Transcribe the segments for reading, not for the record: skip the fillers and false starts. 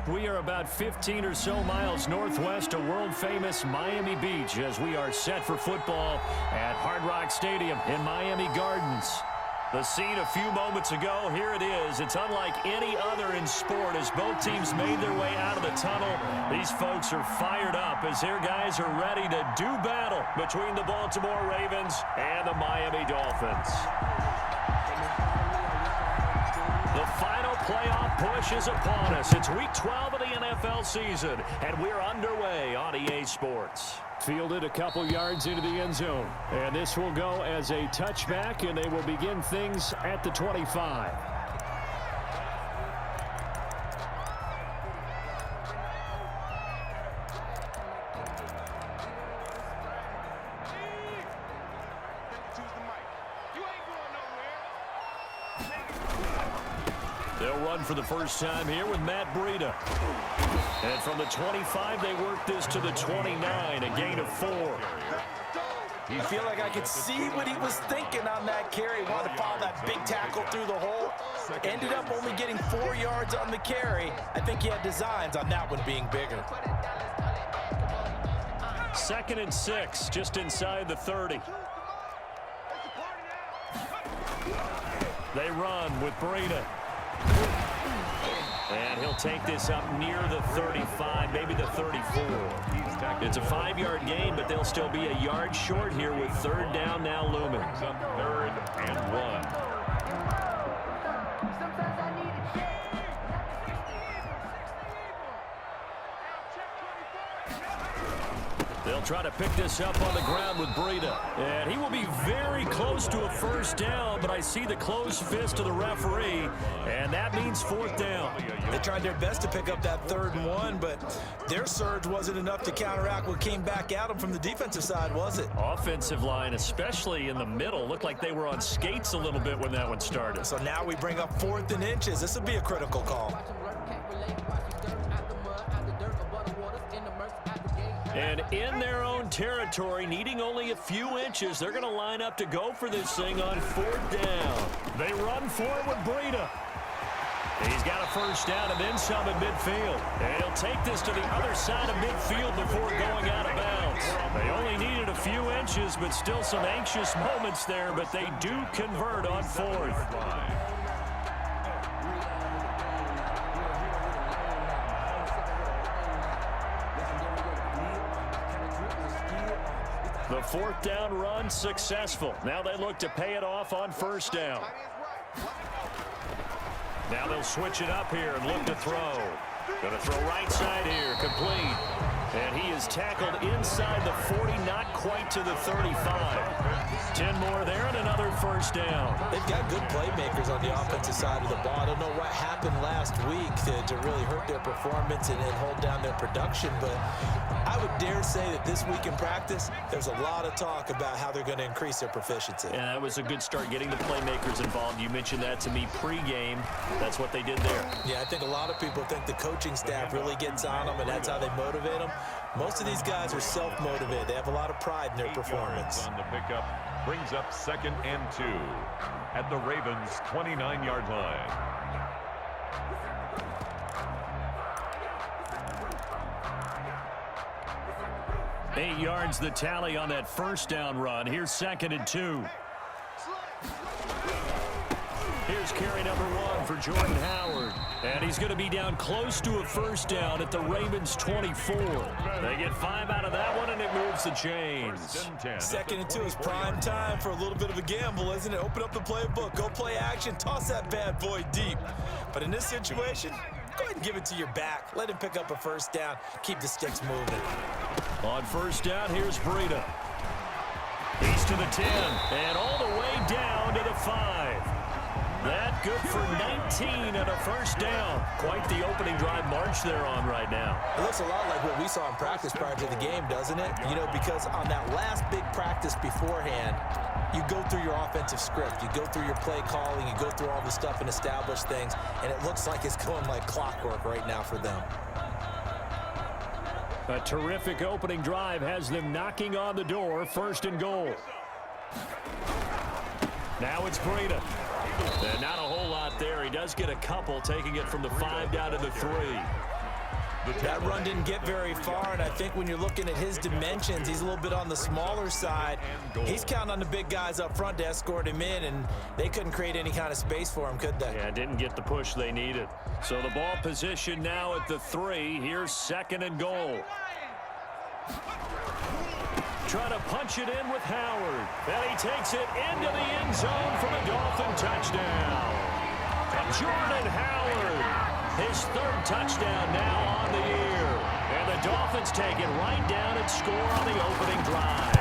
We are about 15 or so miles northwest of world-famous Miami Beach as we are set for football at Hard Rock Stadium in Miami Gardens. The scene a few moments ago, here it is. It's unlike any other in sport as both teams made their way out of the tunnel. These folks are fired up as their guys are ready to do battle between the Baltimore Ravens and the Miami Dolphins. The final playoff push is upon us. It's Week 12 of the NFL season, and we're underway on EA Sports. Fielded a couple yards into the end zone, and this will go as a touchback, and they will begin things at the 25. They'll run for the first time here with Matt Breida. And from the 25, they work this to the 29, a gain of 4. You feel like I could see what he was thinking on that carry. Wanted to follow that big tackle through the hole. Ended up only getting 4 yards on the carry. I think he had designs on that one being bigger. 2nd and 6, just inside the 30. They run with Breida. And he'll take this up near the 35, maybe the 34. It's a 5-yard gain, but they'll still be a yard short here with 3rd down now looming. 3rd and 1. They'll try to pick this up on the ground with Breida. And he will be very close to a first down, but I see the closed fist of the referee, and that means 4th down. They tried their best to pick up that 3rd and 1, but their surge wasn't enough to counteract what came back at them from the defensive side, was it? Offensive line, especially in the middle, looked like they were on skates a little bit when that one started. So now we bring up 4th and inches. This would be a critical call. And in their own territory, needing only a few inches, they're going to line up to go for this thing on 4th down. They run for it with Breida. He's got a first down and then some at midfield. And he'll take this to the other side of midfield before going out of bounds. They only needed a few inches, but still some anxious moments there, but they do convert on 4th. The 4th down run successful. Now they look to pay it off on 1st down. Now they'll switch it up here and look to throw. Going to throw right side here, complete. And he is tackled inside the 40, not quite to the 35. 10 more there and another first down. They've got good playmakers on the offensive side of the ball. I don't know what happened last week to really hurt their performance and hold down their production, but I would dare say that this week in practice, there's a lot of talk about how they're going to increase their proficiency. And that was a good start, getting the playmakers involved. You mentioned that to me pregame. That's what they did there. Yeah, I think a lot of people think the coaching staff really gets on them, and that's how they motivate them. Most of these guys are self-motivated. They have a lot of pride in their performance. On the pickup brings up 2nd and 2 at the Ravens' 29-yard line. Eight yards the tally on that first down run. Here's 2nd and 2. Here's carry number 1 for Jordan Howard. And he's going to be down close to a first down at the Ravens' 24. They get 5 out of that one, and it moves the chains. 2nd and 2 is prime time for a little bit of a gamble, isn't it? Open up the playbook, go play action, toss that bad boy deep. But in this situation, go ahead and give it to your back. Let him pick up a first down. Keep the sticks moving. On 1st down, here's Breida. He's to the 10, and all the way down to the 5. That good for 19 and a first down. Quite the opening drive march they're on right now. It looks a lot like what we saw in practice prior to the game, doesn't it? You know, because on that last big practice beforehand, you go through your offensive script. You go through your play calling. You go through all the stuff and establish things. And it looks like it's going like clockwork right now for them. A terrific opening drive has them knocking on the door. 1st and goal. Now it's Breida. And not a whole lot there. He does get a couple, taking it from the 5 down to the 3. That run didn't get very far, and I think when you're looking at his dimensions, he's a little bit on the smaller side. He's counting on the big guys up front to escort him in, and they couldn't create any kind of space for him, could they? Yeah, didn't get the push they needed. So the ball position now at the 3. Here's 2nd and goal. Trying to punch it in with Howard. And he takes it into the end zone for the Dolphin touchdown. And Jordan Howard. His 3rd touchdown now on the year. And the Dolphins take it right down and score on the opening drive.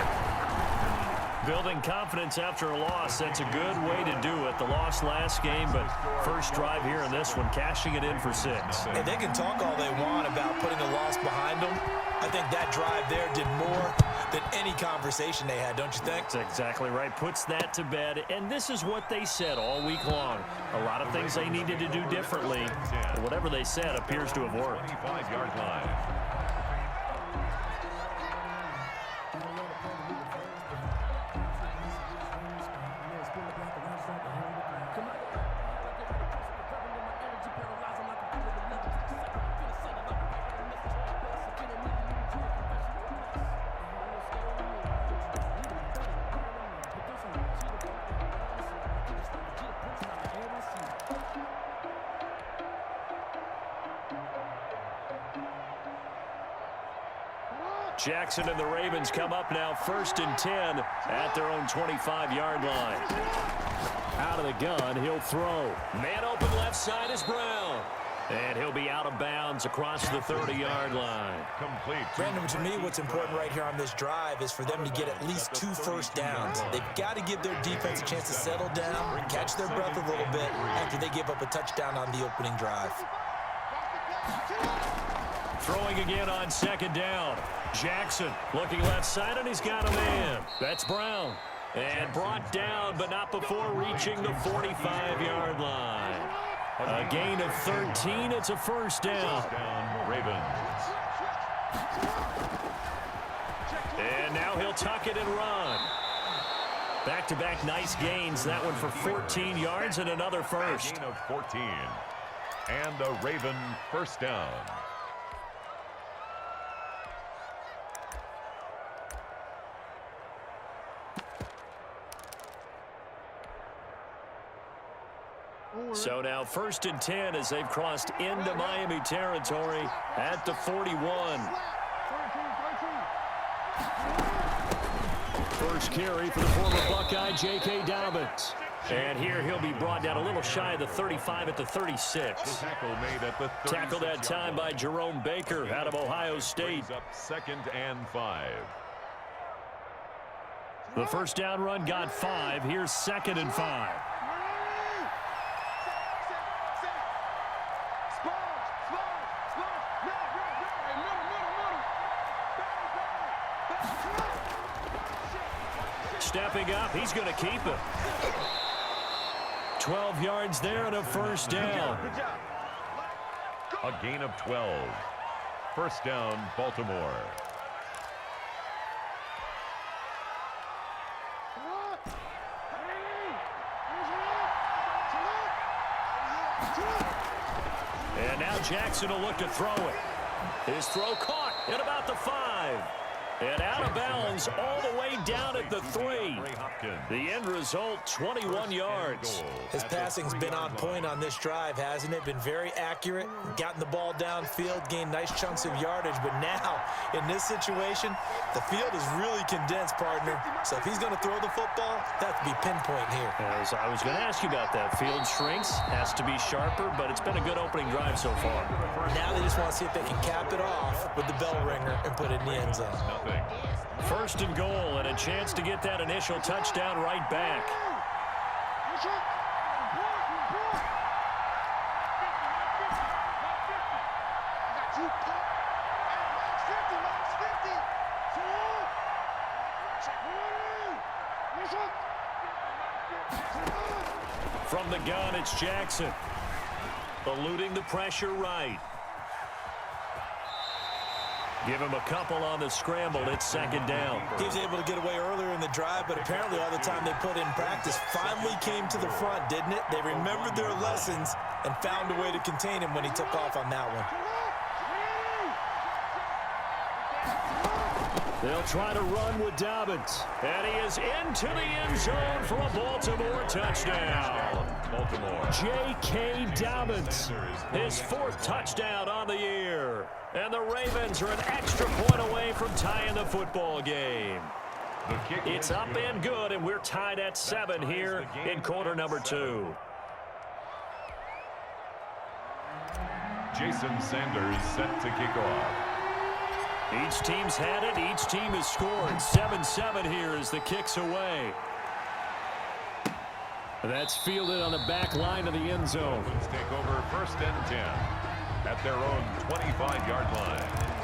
Building confidence after a loss, that's a good way to do it. The loss last game, but first drive here in this one, cashing it in for 6. And they can talk all they want about putting a loss behind them. I think that drive there did more than any conversation they had, don't you think? That's exactly right. Puts that to bed. And this is what they said all week long. A lot of things they needed to do differently. But whatever they said appears to have worked. 25-yard line. Jackson and the Ravens come up now 1st and 10 at their own 25-yard line. Out of the gun, he'll throw. Man open left side is Brown. And he'll be out of bounds across the 30-yard line. Complete. Brandon, to me, what's important right here on this drive is for them to get at least 2 first downs. They've got to give their defense a chance to settle down, catch their breath a little bit after they give up a touchdown on the opening drive. Throwing again on 2nd down. Jackson looking left side, and he's got a man. That's Brown. And brought down, but not before reaching the 45-yard line. A gain of 13. It's a first down. Ravens. And now he'll tuck it and run. Back-to-back nice gains. That one for 14 yards and another first. Gain of 14. And a Raven first down. So now 1st and 10 as they've crossed into Miami territory at the 41. First carry for the former Buckeye, J.K. Dobbins. And here he'll be brought down a little shy of the 35 at the 36. Tackle made at the 36. Tackled that time by Jerome Baker out of Ohio State. Brings up 2nd and 5. The first down run got 5. Here's 2nd and 5. Stepping up, he's going to keep it. 12 yards there and a first down. A gain of 12. First down, Baltimore. And now Jackson will look to throw it. His throw caught at about the 5. And out of bounds all the way down at the 3. The end result, 21 yards. His passing's been on point on this drive, hasn't it? Been very accurate, gotten the ball downfield, gained nice chunks of yardage. But now, in this situation, the field is really condensed, partner. So if he's going to throw the football, that has to be pinpoint here. As I was going to ask you about that. Field shrinks, has to be sharper, but it's been a good opening drive so far. Now they just want to see if they can cap it off with the bell ringer and put it in the end zone. First and goal, and a chance to get that initial touchdown right back. From the gun, it's Jackson. Eluding the pressure right. Give him a couple on the scramble. It's 2nd down. He was able to get away earlier in the drive, but apparently all the time they put in practice finally came to the front, didn't it? They remembered their lessons and found a way to contain him when he took off on that one. They'll try to run with Dobbins. And he is into the end zone for a Baltimore touchdown. Baltimore. J.K. Dobbins, his 4th touchdown on the year. And the Ravens are an extra point away from tying the football game. It's up and good, and we're tied at 7 here in quarter number 2. Jason Sanders set to kick off. Each team's had it. Each team has scored. 7-7 here as the kick's away. That's fielded on the back line of the end zone. Let's take over 1st and 10 at their own 25-yard line.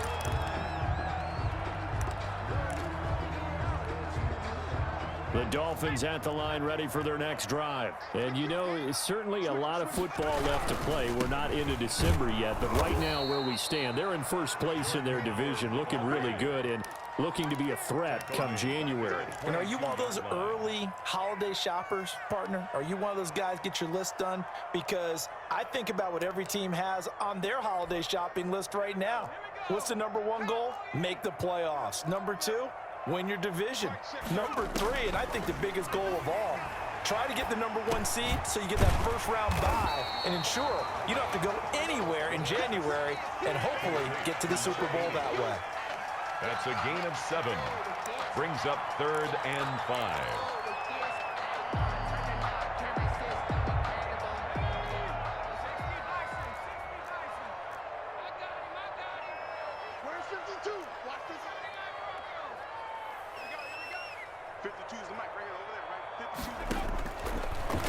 The Dolphins at the line ready for their next drive. And you know, it's certainly a lot of football left to play. We're not into December yet, but right now where we stand, they're in first place in their division, looking really good and looking to be a threat come January. And are you one of those early holiday shoppers, partner? Are you one of those guys get your list done? Because I think about what every team has on their holiday shopping list right now. What's the number 1 goal? Make the playoffs. Number 2? Win your division. Number 3, and I think the biggest goal of all, try to get the number 1 seed so you get that first-round bye and ensure you don't have to go anywhere in January and hopefully get to the Super Bowl that way. That's a gain of 7. Brings up 3rd and 5.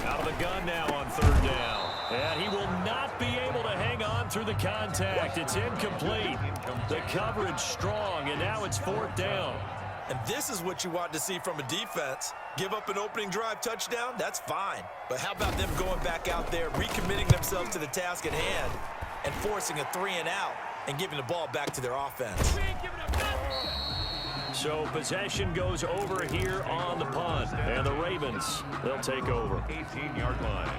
Out of the gun now on 3rd down. And he will not be able to hang on through the contact. It's incomplete. The coverage strong, and now it's 4th down. And this is what you want to see from a defense. Give up an opening drive touchdown, that's fine. But how about them going back out there, recommitting themselves to the task at hand, and forcing a 3 and out, and giving the ball back to their offense. So possession goes over here on the punt. And the Ravens, they'll take over. 18-yard line.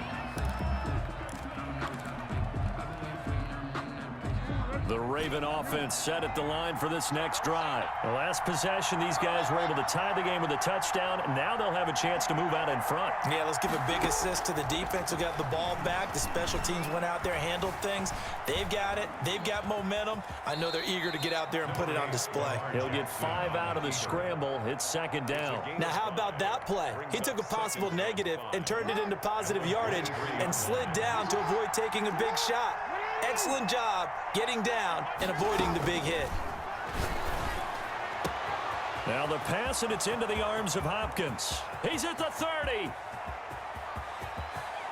The Raven offense set at the line for this next drive. The last possession, these guys were able to tie the game with a touchdown. Now they'll have a chance to move out in front. Yeah, let's give a big assist to the defense who got the ball back. The special teams went out there, handled things. They've got it. They've got momentum. I know they're eager to get out there and put it on display. He'll get 5 out of the scramble. It's 2nd down. Now, how about that play? He took a possible negative and turned it into positive yardage and slid down to avoid taking a big shot. Excellent job getting down and avoiding the big hit. Now the pass, and it's into the arms of Hopkins. He's at the 30.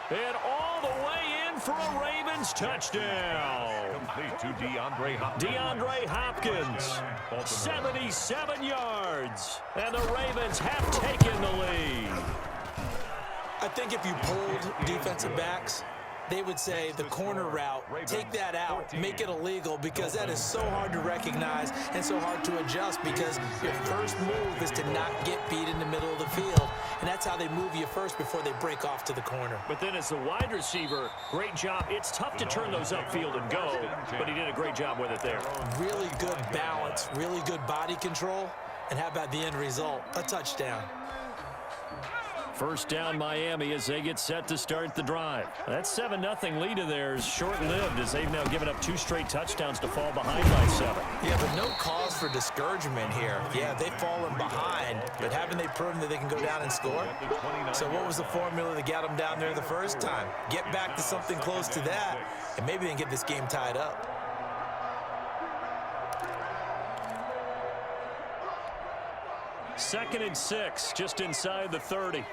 And all the way in for a Ravens touchdown. Complete to DeAndre Hopkins. DeAndre Hopkins, 77 yards. And the Ravens have taken the lead. I think if you polled defensive backs, they would say the corner route, take that out, make it illegal, because that is so hard to recognize and so hard to adjust, because your first move is to not get beat in the middle of the field, and that's how they move you first before they break off to the corner. But then as the wide receiver, great job. It's tough to turn those upfield and go, but he did a great job with it there. Really good balance, really good body control, and how about the end result? A touchdown. First down Miami as they get set to start the drive. That 7-0 lead of theirs short-lived as they've now given up 2 straight touchdowns to fall behind by 7. Yeah, but no cause for discouragement here. Yeah, they've fallen behind, but haven't they proven that they can go down and score? So what was the formula that got them down there the first time? Get back to something close to that, and maybe they can get this game tied up. Second and 6, just inside the 30.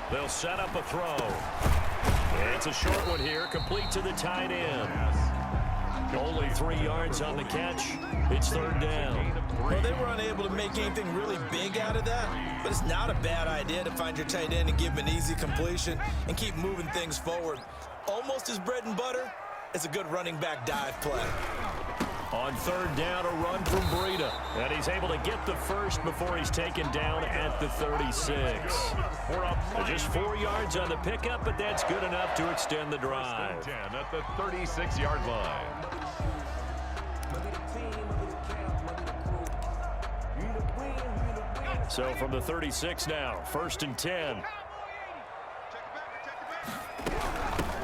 They'll set up a throw. It's a short one here, complete to the tight end. Only 3 yards on the catch. It's 3rd down. Well, they were unable to make anything really big out of that, but it's not a bad idea to find your tight end and give him an easy completion and keep moving things forward. Almost as bread and butter as a good running back dive play. On third down, a run from Breida. And he's able to get the first before he's taken down at the 36. Just 4 yards on the pickup, but that's good enough to extend the drive. 10 at the 36-yard line. So from the 36 now, 1st and 10.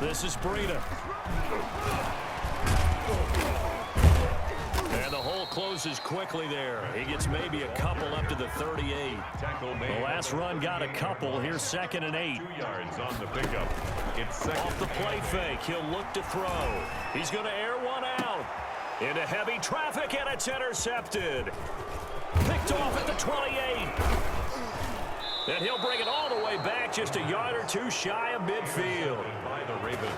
This is Breida. And the hole closes quickly there. He gets maybe a couple up to the 38. The last run got a couple. Here's 2nd and 8. 2 yards on the pickup. It's second. Off the play fake, he'll look to throw. He's going to air one out. Into heavy traffic, and it's intercepted. Picked off at the 28. And he'll bring it all the way back, just a yard or two shy of midfield. By the Ravens.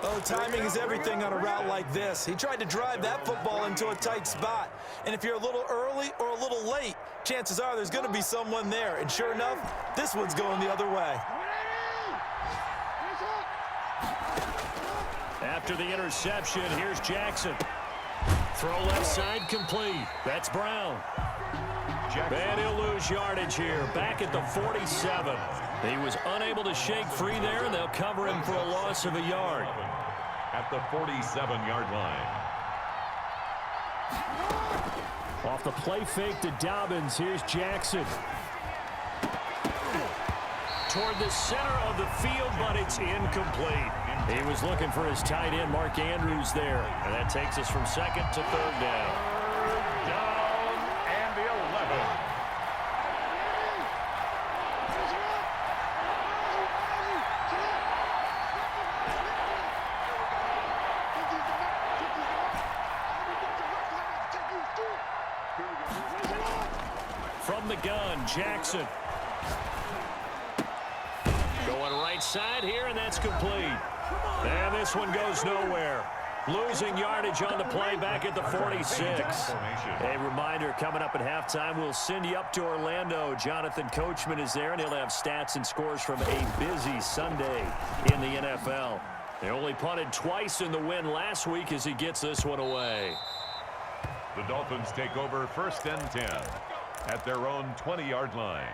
Oh, timing is everything on a route like this. He tried to drive that football into a tight spot. And if you're a little early or a little late, chances are there's going to be someone there. And sure enough, this one's going the other way. After the interception, here's Jackson. Throw left side complete. That's Brown. And he'll lose yardage here. Back at the 47. He was unable to shake free there, and they'll cover him for a loss of a yard. At the 47-yard line. Off the play fake to Dobbins, here's Jackson. Toward the center of the field, but it's incomplete. He was looking for his tight end, Mark Andrews, there. And that takes us from 2nd to 3rd down. Down and the 11. From the gun, Jackson. Going right side here, and that's complete. And this one goes nowhere. Losing yardage on the play back at the 46. A reminder, coming up at halftime, we'll send you up to Orlando. Jonathan Coachman is there, and he'll have stats and scores from a busy Sunday in the NFL. They only punted twice in the win last week as he gets this one away. The Dolphins take over 1st and 10 at their own 20-yard line.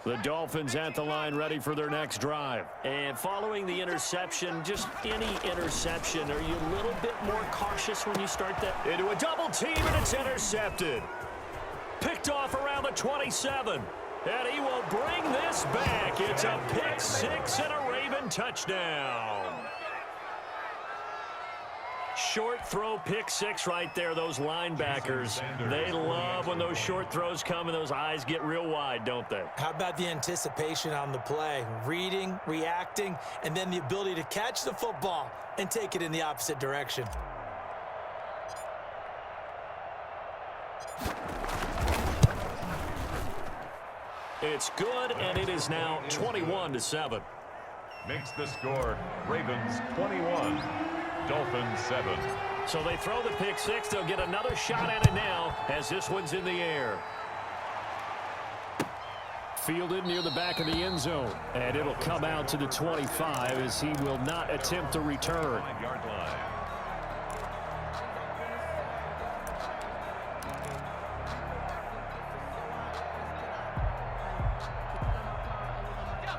The Dolphins at the line, ready for their next drive. And following the interception, just any interception, are you a little bit more cautious when you start that? Into a double team, and it's intercepted. Picked off around the 27. And he will bring this back. It's a pick six and a Raven touchdown. Short throw pick six right there. Those linebackers, they love when those short throws come and those eyes get real wide, don't they? How about the anticipation on the play? Reading, reacting, and then the ability to catch the football and take it in the opposite direction. It's good, and it is now 21-7. Makes the score Ravens 21. Dolphins 7. So they throw the pick six. They'll get another shot at it now as this one's in the air. Fielded near the back of the end zone. And it'll come out to the 25 as he will not attempt to return. 5-yard line.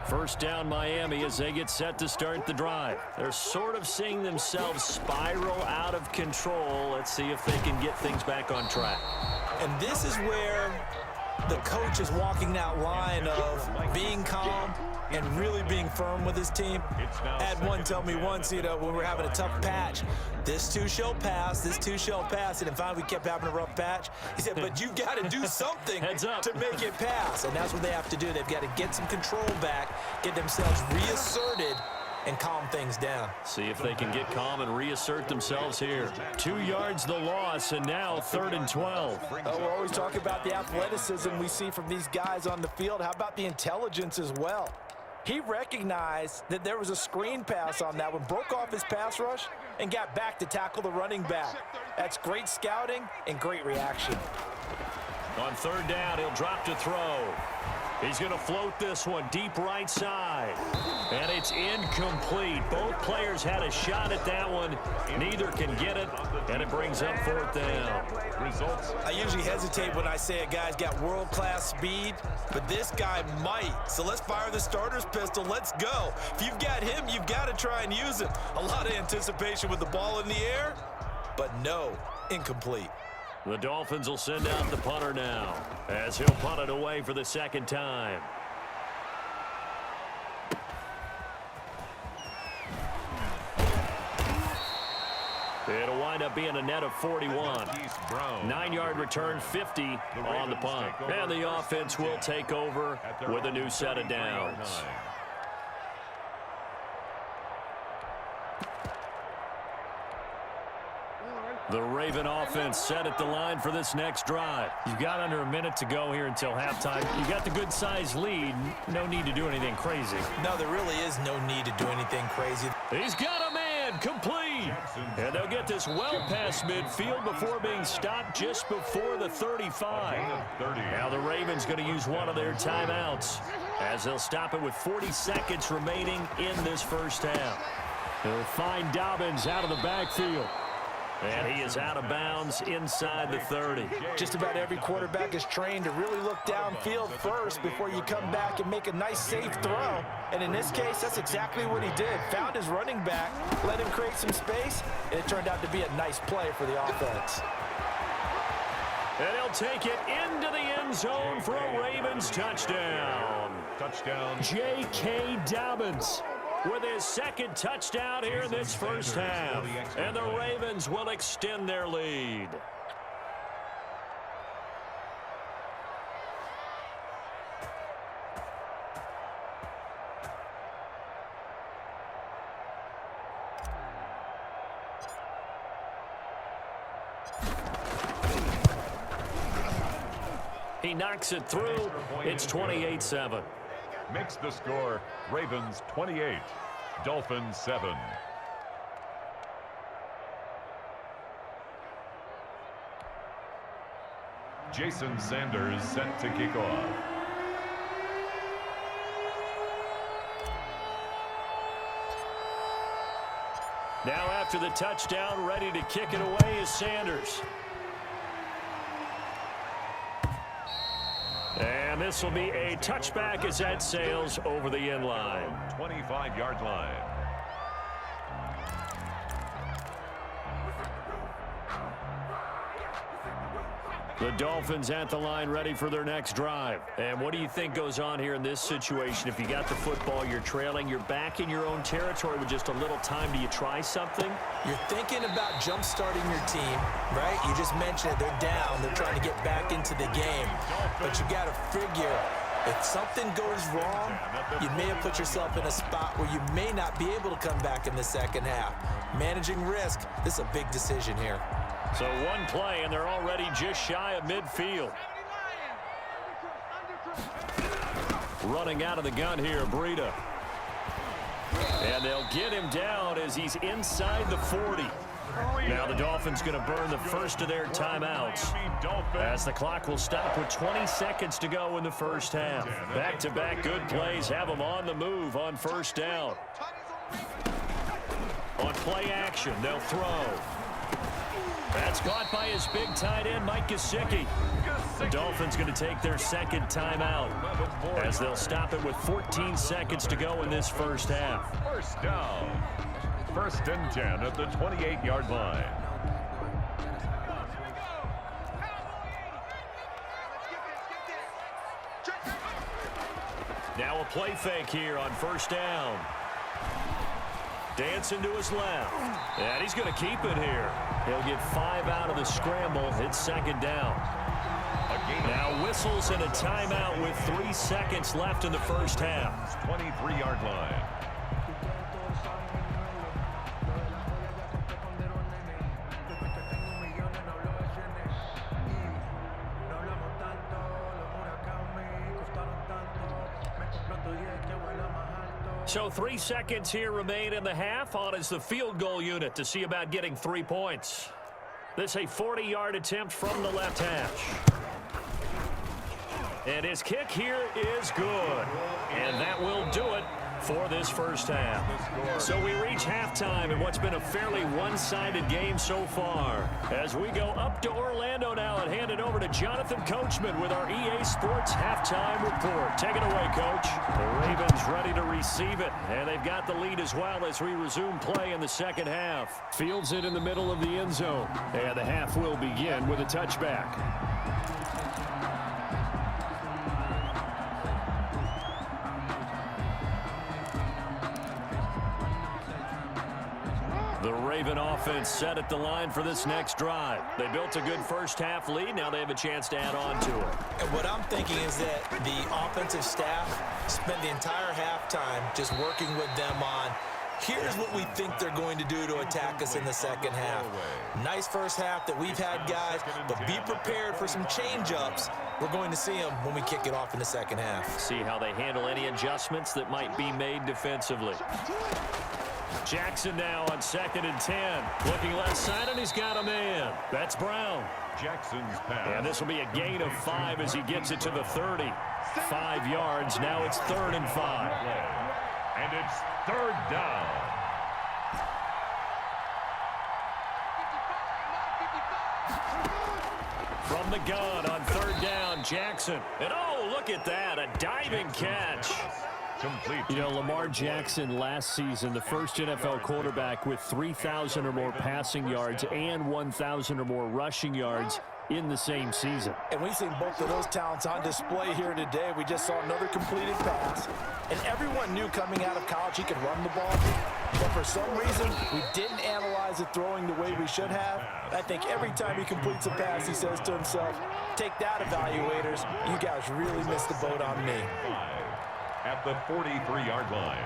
First down Miami as they get set to start the drive. They're sort of seeing themselves spiral out of control. Let's see if they can get things back on track. And this is where the coach is walking that line of being calm and really being firm with his team. Had one tell me once, when we're having a tough patch, this too shall pass, this too shall pass. And finally we kept having a rough patch. He said, but you've got to do something to make it pass. And that's what they have to do. They've got to get some control back, get themselves reasserted, and calm things down. See if they can get calm and reassert themselves here. 2 yards the loss, and now 3rd and 12. We're always talking about the athleticism we see from these guys on the field. How about the intelligence as well? He recognized that there was a screen pass on that one, broke off his pass rush, and got back to tackle the running back. That's great scouting and great reaction. On third down, he'll drop to throw. He's going to float this one deep right side. And it's incomplete. Both players had a shot at that one. Neither can get it, and it brings up fourth down. Results. I usually hesitate when I say a guy's got world-class speed, but this guy might. So let's fire the starter's pistol. Let's go. If you've got him, you've got to try and use him. A lot of anticipation with the ball in the air, but no, incomplete. The Dolphins will send out the punter now, as he'll punt it away for the second time. It'll wind up being a net of 41. 9-yard return, 50 on the punt. And the offense will take over with a new set of downs. The Raven offense set at the line for this next drive. You've got under a minute to go here until halftime. You've got the good-sized lead. No need to do anything crazy. No, there really is no need to do anything crazy. He's got a man complete. And they'll get this well past midfield before being stopped just before the 35. Now the Ravens going to use one of their timeouts as they'll stop it with 40 seconds remaining in this first half. They'll find Dobbins out of the backfield. And he is out of bounds inside the 30. Just about every quarterback is trained to really look downfield first before you come back and make a nice, safe throw. And in this case, that's exactly what he did. Found his running back, let him create some space, and it turned out to be a nice play for the offense. And he'll take it into the end zone for a Ravens touchdown. Touchdown. J.K. Dobbins with his second touchdown here in this first half. And the Ravens will extend their lead. He knocks it through. It's 28-7. Makes the score Ravens 28, Dolphins 7. Jason Sanders set to kick off. Now after the touchdown, ready to kick it away is Sanders. And this will be a touchback as that sails over the end line. 25-yard line. The Dolphins at the line ready for their next drive. And what do you think goes on here in this situation? If you got the football, you're trailing, you're back in your own territory with just a little time. Do you try something? You're thinking about jump-starting your team, right? You just mentioned it. They're down. They're trying to get back into the game. But you got to figure, if something goes wrong, you may have put yourself in a spot where you may not be able to come back in the second half. Managing risk, this is a big decision here. So one play, and they're already just shy of midfield. Running out of the gun here, Breida. And they'll get him down as he's inside the 40. Now the Dolphins going to burn the first of their timeouts as the clock will stop with 20 seconds to go in the first half. Back-to-back good plays have them on the move on first down. On play action, they'll throw. That's caught by his big tight end, Mike Gesicki. The Dolphins going to take their second timeout as they'll stop it with 14 seconds to go in this first half. First down. First and 10 at the 28-yard line. Now a play fake here on first down. Dancing to his left. And he's going to keep it here. He'll get 5 out of the scramble. It's second down. Now whistles and a timeout with 3 seconds left in the first half. 23-yard line. So 3 seconds here remain in the half. On is the field goal unit to see about getting 3 points. This a 40-yard attempt from the left hash. And his kick here is good. And that will do it for this first half. So we reach halftime in what's been a fairly one-sided game so far. As we go up to Orlando now and hand it over to Jonathan Coachman with our EA Sports halftime report. Take it away, Coach. The Ravens ready to receive it, and they've got the lead as well as we resume play in the second half. Fields it in the middle of the end zone, and the half will begin with a touchback. The Raven offense set at the line for this next drive. They built a good first half lead. Now they have a chance to add on to it. And what I'm thinking is that the offensive staff spent the entire halftime just working with them on, here's what we think they're going to do to attack us in the second half. Nice first half that we've had, guys, but be prepared for some change-ups. We're going to see them when we kick it off in the second half. See how they handle any adjustments that might be made defensively. Jackson now on 2nd and 10. Looking left side, and he's got a man. That's Brown. Jackson's pass. And this will be a gain of 5 as he gets it to the 30. 5 yards. Now it's 3rd and 5. And it's 3rd down. From the gun on 3rd down, Jackson. And oh, look at that, a diving catch. Complete. You know, Lamar Jackson last season, the first NFL quarterback with 3,000 or more passing yards and 1,000 or more rushing yards in the same season. And we've seen both of those talents on display here today. We just saw another completed pass. And everyone knew coming out of college he could run the ball. But for some reason, we didn't analyze it throwing the way we should have. I think every time he completes a pass, he says to himself, take that, evaluators. You guys really missed the boat on me. At the 43-yard line.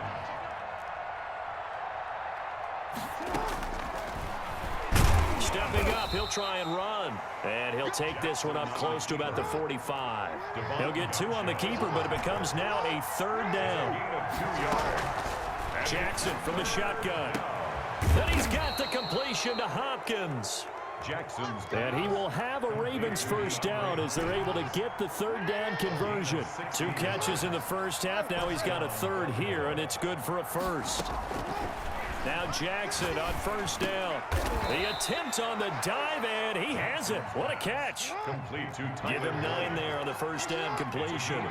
Stepping up, he'll try and run. And he'll take this one up close to about the 45. He'll get 2 on the keeper, but it becomes now a 3rd down. Jackson from the shotgun. Then he's got the completion to Hopkins. Jackson's And he will have a Ravens first down as they're able to get the 3rd down conversion. 2 catches in the first half. Now he's got a 3rd here, and it's good for a 1st. Now Jackson on 1st down. The attempt on the dive, and he has it. What a catch. Complete to Give him 9 there on the 1st down completion. 9.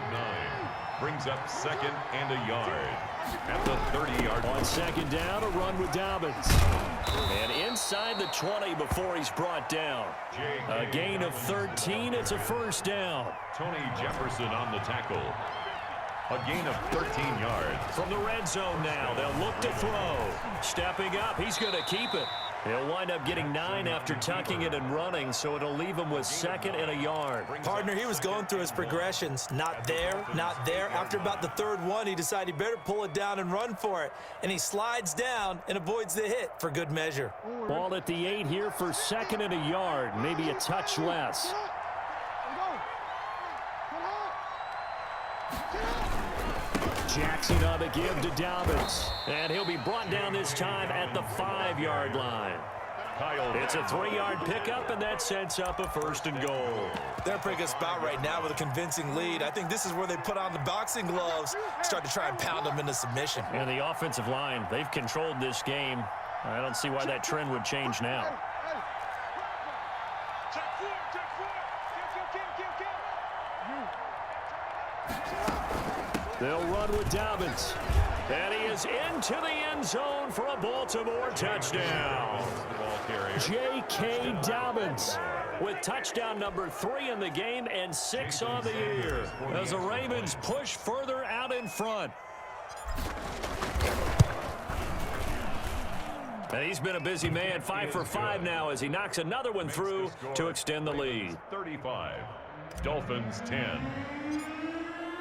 Brings up 2nd and a yard. At the 30-yard line. On 2nd down, a run with Dobbins. And inside the 20 before he's brought down. A gain of 13. It's a 1st down. Tony Jefferson on the tackle. A gain of 13 yards. From the red zone now, they'll look to throw. Stepping up, he's going to keep it. He'll wind up getting 9 after tucking it and running, so it'll leave him with 2nd and a yard. Partner, he was going through his progressions. Not there, not there. After about the 3rd one, he decided he better pull it down and run for it. And he slides down and avoids the hit for good measure. Ball at the 8 here for 2nd and a yard, maybe a touch less. Jackson on the give to Dobbins. And he'll be brought down this time at the 5-yard line. It's a 3-yard pickup, and that sets up a 1st and goal. They're in a pretty good spot right now with a convincing lead. I think this is where they put on the boxing gloves, start to try and pound them into submission. And the offensive line, they've controlled this game. I don't see why that trend would change now. They'll run with Dobbins. And he is into the end zone for a Baltimore touchdown. J.K. Dobbins with touchdown number 3 in the game and 6 on the year as the Ravens push further out in front. And he's been a busy man, 5 for 5 now as he knocks another one through to extend the lead. 35, Dolphins 10.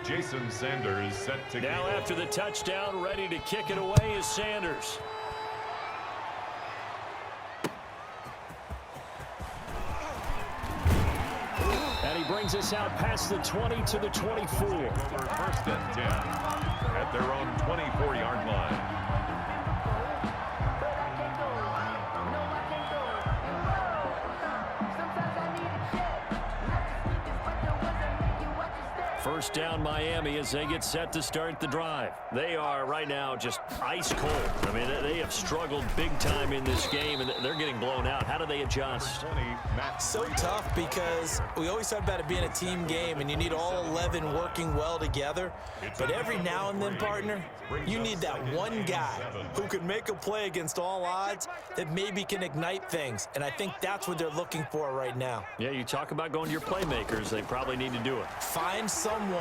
Jason Sanders set to now after the touchdown, ready to kick it away is Sanders. And he brings brings us out past the 20 to the 24. Over 1st and 10 at their own 24-yard line. First down Miami as they get set to start the drive. They are right now just ice cold. I mean, they have struggled big time in this game, and they're getting blown out. How do they adjust? So tough because we always talk about it being a team game, and you need all 11 working well together. But every now and then, partner, you need that one guy who can make a play against all odds that maybe can ignite things. And I think that's what they're looking for right now. Yeah, you talk about going to your playmakers. They probably need to do it. Find someone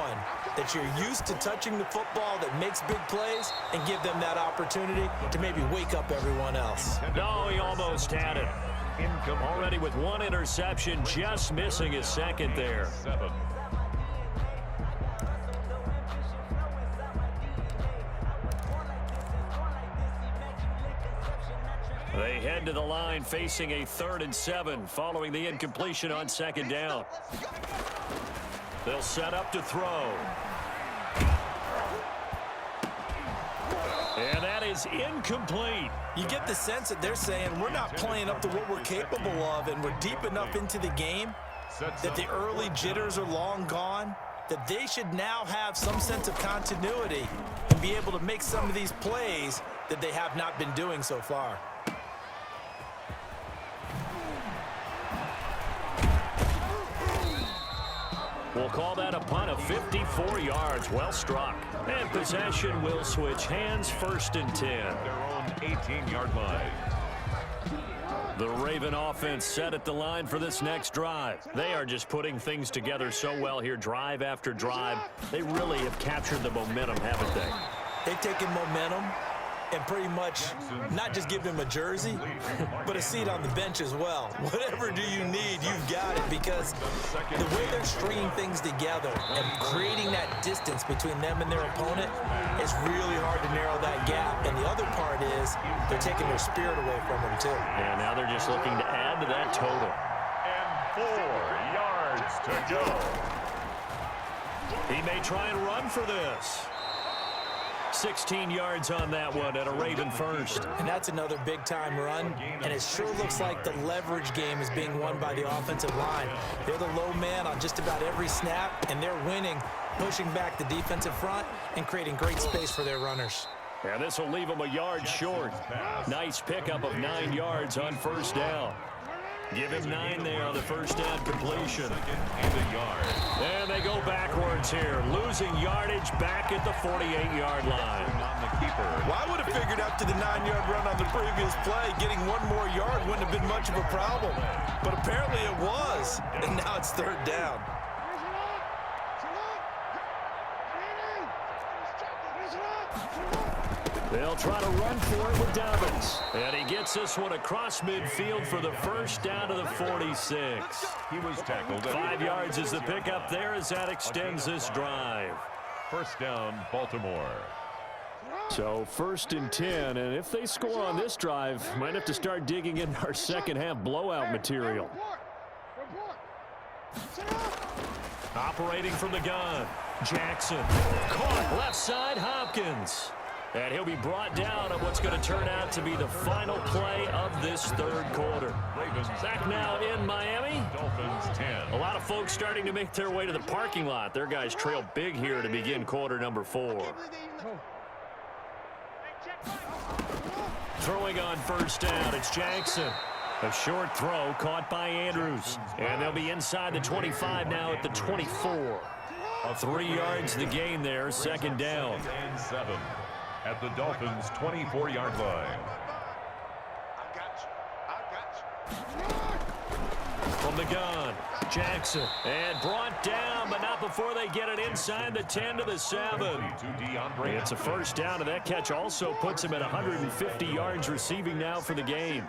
that you're used to touching the football that makes big plays and give them that opportunity to maybe wake up everyone else. No, he almost had it. Already with one interception, just missing his second there. They head to the line facing a 3rd and 7 following the incompletion on 2nd down. They'll set up to throw. And that is incomplete. You get the sense that they're saying we're not playing up to what we're capable of, and we're deep enough into the game that the early jitters are long gone, that they should now have some sense of continuity and be able to make some of these plays that they have not been doing so far. We'll call that a punt of 54 yards. Well struck. And possession will switch hands. 1st and 10. Their own 18-yard line. The Raven offense set at the line for this next drive. They are just putting things together so well here, drive after drive. They really have captured the momentum, haven't they? They've taken momentum and pretty much not just give him a jersey, but a seat on the bench as well. Whatever do you need, you've got it, because the way they're stringing things together and creating that distance between them and their opponent is really hard to narrow that gap. And the other part is they're taking their spirit away from them, too. And now they're just looking to add to that total. And 4 yards to go. He may try and run for this. 16 yards on that one and a Raven first. And that's another big-time run, and it sure looks like the leverage game is being won by the offensive line. They're the low man on just about every snap, and they're winning, pushing back the defensive front and creating great space for their runners. And this will leave them a yard short. Nice pickup of 9 yards on 1st down. Give him 9 there on the 1st down completion. And a yard. And they go backwards here, losing yardage back at the 48-yard line. On the keeper. Well, I would have figured after the 9-yard run on the previous play, getting one more yard wouldn't have been much of a problem. But apparently it was, and now it's 3rd down. They'll try to run for it with Dobbins. And he gets this one across midfield for the 1st down to the 46. He was tackled. 5 yards is the pickup there as that extends this drive. 1st down, Baltimore. So 1st and 10, and if they score on this drive, might have to start digging in our second half blowout material. Operating from the gun, Jackson. Caught left side, Hopkins. And he'll be brought down on what's going to turn out to be the final play of this 3rd quarter. Back now in Miami. Dolphins 10. A lot of folks starting to make their way to the parking lot. Their guys trail big here to begin quarter number 4. Throwing on 1st down, it's Jackson. A short throw caught by Andrews. And they'll be inside the 25 now at the 24. 3 yards the gain there, 2nd down. And 7 at the Dolphins' 24-yard line. From the gun, Jackson. And brought down, but not before they get it inside the 10 to the 7. It's a 1st down, and that catch also puts him at 150 yards receiving now for the game.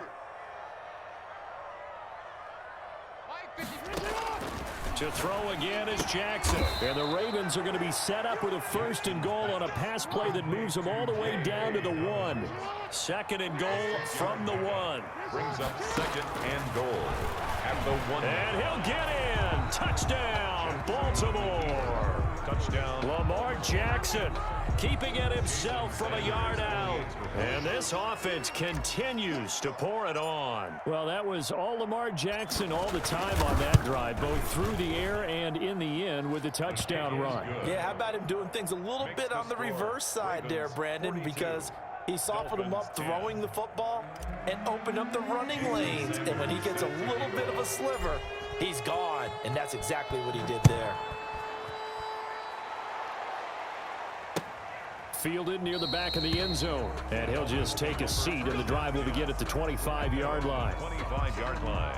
To throw again is Jackson. And the Ravens are going to be set up with a 1st and goal on a pass play that moves them all the way down to the 1. 2nd and goal from the 1. Brings up 2nd and goal at the 1. And he'll get in. Touchdown, Baltimore. Touchdown. Lamar Jackson keeping it himself from a yard out. And this offense continues to pour it on. Well, that was all Lamar Jackson all the time on that drive, both through the air and in the end with a touchdown run. Yeah, how about him doing things a little bit on the reverse side there, Brandon, because he softened him up throwing the football and opened up the running lanes. And when he gets a little bit of a sliver, he's gone. And that's exactly what he did there. Fielded near the back of the end zone. And he'll just take a seat, and the drive will begin at the 25-yard line. 25-yard line.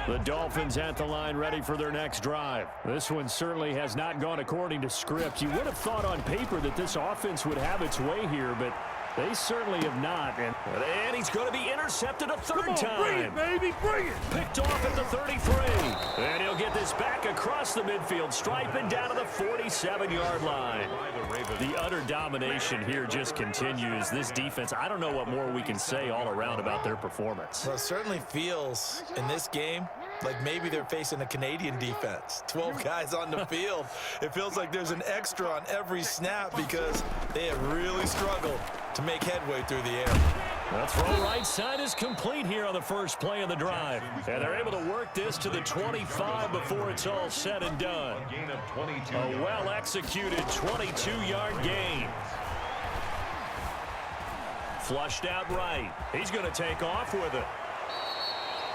The Dolphins at the line ready for their next drive. This one certainly has not gone according to script. You would have thought on paper that this offense would have its way here, but they certainly have not. And he's going to be intercepted a third time. Bring it, baby, bring it. Picked off at the 33. And he'll get this back across the midfield stripe and down to the 47-yard line. The utter domination here just continues. This defense, I don't know what more we can say all around about their performance. Well, it certainly feels in this game like maybe they're facing a Canadian defense. 12 guys on the field. It feels like there's an extra on every snap because they have really struggled to make headway through the air. The throw right side is complete here on the first play of the drive. And they're able to work this to the 25 before it's all said and done. A gain of 22. A well-executed 22-yard gain. Flushed out right. He's going to take off with it.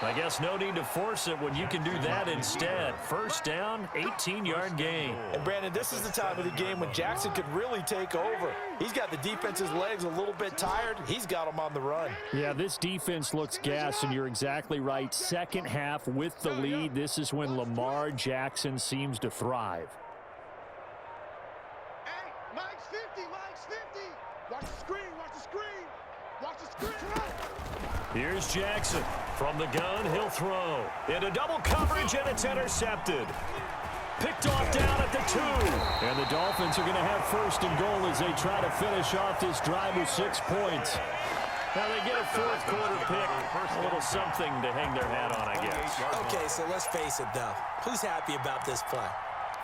I guess no need to force it when you can do that instead. First down, 18-yard gain. And, Brandon, this is the time of the game when Jackson could really take over. He's got the defense's legs a little bit tired. He's got them on the run. Yeah, this defense looks gassed, and you're exactly right. Second half with the lead, this is when Lamar Jackson seems to thrive. Hey, Mike's 50, Mike's 50. Watch the screen, watch the screen. Watch the screen. Here's Jackson. From the gun, he'll throw. Into double coverage, and it's intercepted. Picked off down at the 2. And the Dolphins are going to have first and goal as they try to finish off this drive with 6 points. Now they get a fourth quarter pick. A little something to hang their hat on, I guess. Okay, so let's face it, though. Who's happy about this play?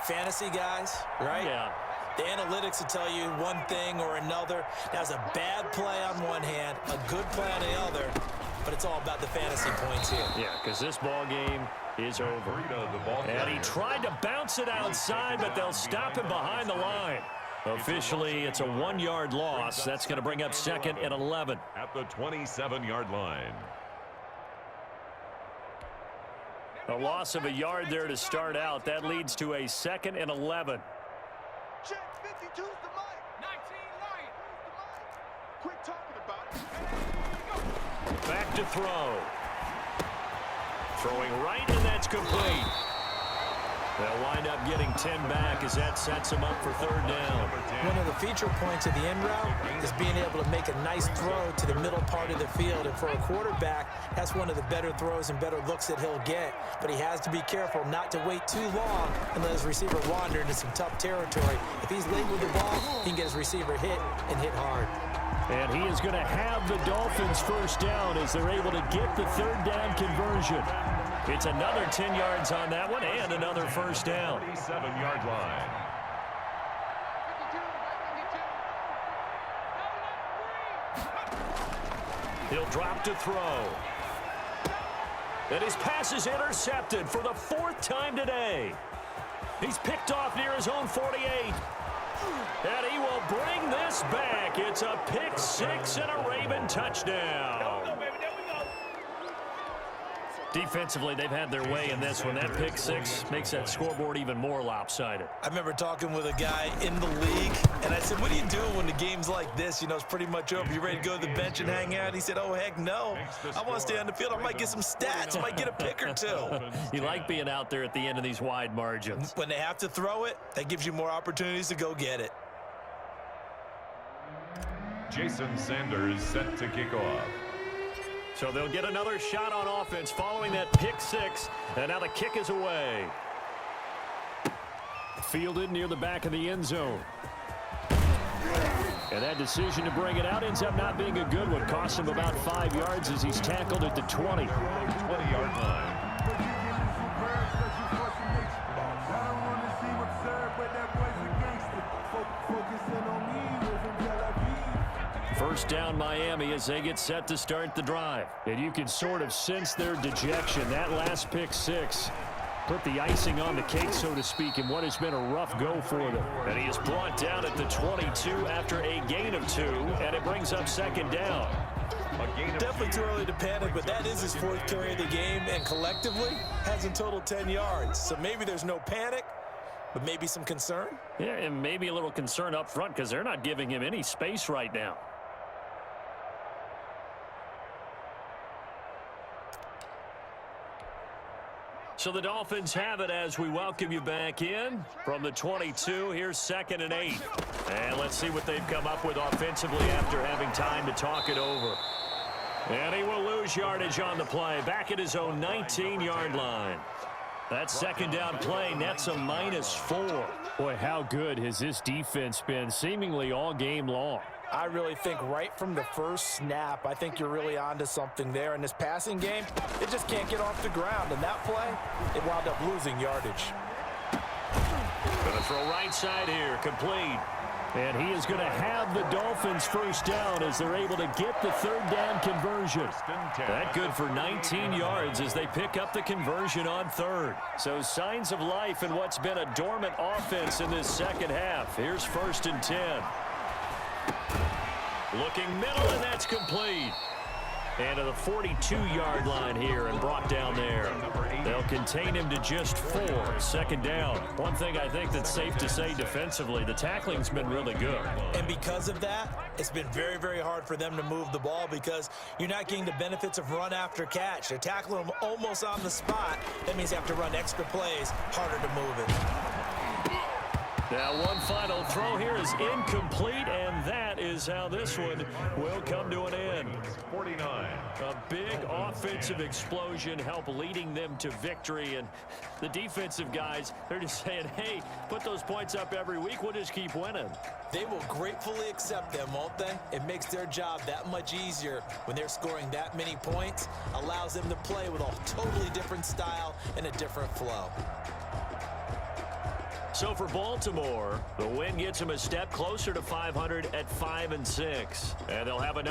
Fantasy guys, right? Yeah. The analytics will tell you one thing or another. That was a bad play on one hand, a good play on the other, but it's all about the fantasy points here. Yeah, because this ball game is over. And he tried to bounce it outside, but they'll stop him behind the line. Officially, it's a 1-yard loss. That's going to bring up 2nd and 11. At the 27-yard line. A loss of a yard there to start out. That leads to a 2nd and 11. Check 52's the mic. 19 Lion. Quit talking about it. Back to throw. Throwing right, and that's complete. They'll wind up getting 10 back as that sets them up for third down. One of the feature points of the end route is being able to make a nice throw to the middle part of the field. And for a quarterback, that's one of the better throws and better looks that he'll get. But he has to be careful not to wait too long and let his receiver wander into some tough territory. If he's late with the ball, he can get his receiver hit and hit hard. And he is going to have the Dolphins first down as they're able to get the third down conversion. It's another 10 yards on that one and another first down. 27-yard line. He'll drop to throw. And his pass is intercepted for the 4th time today. He's picked off near his own 48. And he will bring this back. It's a pick 6 and a Raven touchdown. Defensively, they've had their way in this one. That pick 6 makes that scoreboard even more lopsided. I remember talking with a guy in the league, and I said, what do you do when the game's like this? You know, it's pretty much over. You ready to go to the bench and hang out? He said, oh, heck no. I want to stay on the field. I might get some stats. I might get a pick or two. You like being out there at the end of these wide margins. When they have to throw it, that gives you more opportunities to go get it. Jason Sanders set to kick off. So they'll get another shot on offense following that pick six, and now the kick is away. Fielded near the back of the end zone. And that decision to bring it out ends up not being a good one. Cost him about 5 yards as he's tackled at the 20. 20-yard line. First down Miami as they get set to start the drive. And you can sort of sense their dejection. That last pick six put the icing on the cake, so to speak, in what has been a rough go for them. And he is brought down at the 22 after a gain of 2, and it brings up second down. Definitely too early to panic, but that is his 4th carry of the game, and collectively has in total 10 yards. So maybe there's no panic, but maybe some concern. Yeah, and maybe a little concern up front because they're not giving him any space right now. So the Dolphins have it as we welcome you back in from the 22. Here's 2nd and 8. And let's see what they've come up with offensively after having time to talk it over. And he will lose yardage on the play. Back at his own 19-yard line. That second down play nets a -4. Boy, how good has this defense been seemingly all game long. I really think right from the first snap, I think you're really onto something there. In this passing game, it just can't get off the ground. And that play, it wound up losing yardage. Gonna throw right side here, complete. And he is going to have the Dolphins first down as they're able to get the 3rd down conversion. That good for 19 yards as they pick up the conversion on 3rd. So signs of life in what's been a dormant offense in this second half. Here's 1st and 10. Looking middle, and that's complete. And to the 42-yard line here and brought down there. They'll contain him to just 4. 2nd down. One thing I think that's safe to say defensively, the tackling's been really good. And because of that, it's been very, very hard for them to move the ball because you're not getting the benefits of run after catch. They're tackling them almost on the spot. That means you have to run extra plays, harder to move it. Now one final throw here is incomplete, and that is how this one will come to an end. 49. A big offensive explosion helped leading them to victory, and the defensive guys, they're just saying, hey, put those points up every week, we'll just keep winning. They will gratefully accept them, won't they? It makes their job that much easier when they're scoring that many points, allows them to play with a totally different style and a different flow. So for Baltimore, the win gets them a step closer to 500 at 5-6, and they'll have another